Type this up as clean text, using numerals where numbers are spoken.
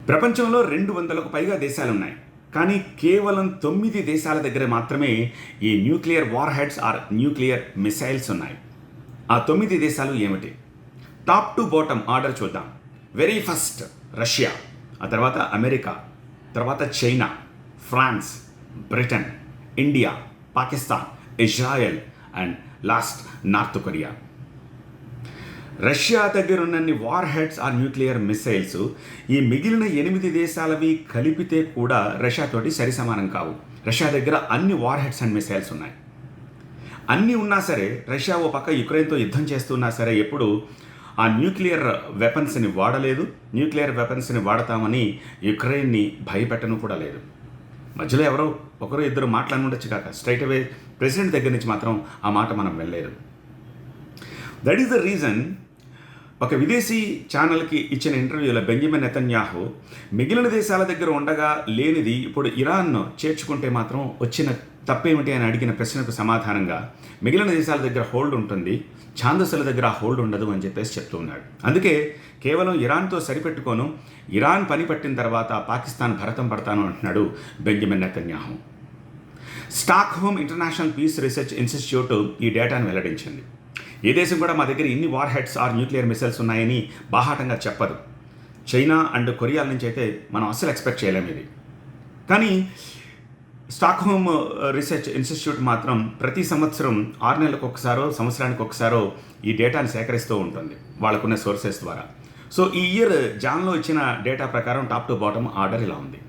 ప్రపంచంలో 200కు పైగా దేశాలున్నాయి. కానీ కేవలం 9 దేశాల దగ్గర మాత్రమే ఈ nuclear warheads or nuclear missiles ఉన్నాయి. ఆ 9 దేశాలు ఏమిటి? టాప్ టు బాటమ్ ఆర్డర్ చూద్దాం. వెరీ ఫస్ట్ రష్యా, ఆ తర్వాత అమెరికా, తర్వాత China, France, Britain, India, Pakistan, Israel and last North Korea. Russia దగ్గర ఉన్నన్ని warheads or nuclear missiles ఈ మిగిలిన 8 దేశాలవి కలిపితే కూడా రష్యాతోటి సరిసమానం కావు. రష్యా దగ్గర అన్ని వార్ హెడ్స్ అండ్ మిసైల్స్ ఉన్నాయి. అన్నీ ఉన్నా సరే రష్యా ఓ పక్క యుక్రెయిన్తో యుద్ధం చేస్తున్నా సరే ఎప్పుడు ఆ న్యూక్లియర్ వెపన్స్ని వాడలేదు. న్యూక్లియర్ వెపన్స్ని వాడతామని యుక్రెయిన్ని భయపెట్టను కూడా లేదు. మధ్యలో ఎవరో ఒకరు ఇద్దరు మాట్లాడి ఉండొచ్చు కాక స్ట్రైట్ అవే ప్రెసిడెంట్ దగ్గర నుంచి మాత్రం ఆ మాట మనం వెళ్ళలేదు. దట్ ఈస్ ద రీజన్ ఒక విదేశీ ఛానల్కి ఇచ్చిన ఇంటర్వ్యూలో బెంజమిన్ నెతన్యాహు మిగిలిన దేశాల దగ్గర ఉండగా లేనిది ఇప్పుడు ఇరాన్ను చేర్చుకుంటే మాత్రం వచ్చిన తప్పేమిటి అని అడిగిన ప్రశ్నకు సమాధానంగా మిగిలిన దేశాల దగ్గర హోల్డ్ ఉంటుంది, ఛాందసుల దగ్గర హోల్డ్ ఉండదు అని చెప్పేసి చెప్తూ ఉన్నాడు. అందుకే కేవలం ఇరాన్తో సరిపెట్టుకోను, ఇరాన్ పని పట్టిన తర్వాత పాకిస్తాన్ భరతం పడతాను అంటున్నాడు Benjamin Netanyahu. Stockholm International Peace Research Institute ఈ డేటాను వెల్లడించింది. ఏ దేశం కూడా మా దగ్గర ఇన్ని warheads or nuclear missiles ఉన్నాయని బాహాటంగా చెప్పదు. చైనా అండ్ కొరియాల నుంచి అయితే మనం అస్సలు ఎక్స్పెక్ట్ చేయలేము ఇది. కానీ స్టాక్హోమ్ రీసెర్చ్ ఇన్స్టిట్యూట్ మాత్రం ప్రతి సంవత్సరం 6 నెలలకు ఒకసారో సంవత్సరానికి ఒకసారో ఈ డేటాను సేకరిస్తూ ఉంటుంది వాళ్ళకున్న సోర్సెస్ ద్వారా. సో ఈ ఇయర్ జాన్లో ఇచ్చిన డేటా ప్రకారం టాప్ టు బాటమ్ ఆర్డర్ ఇలా ఉంది.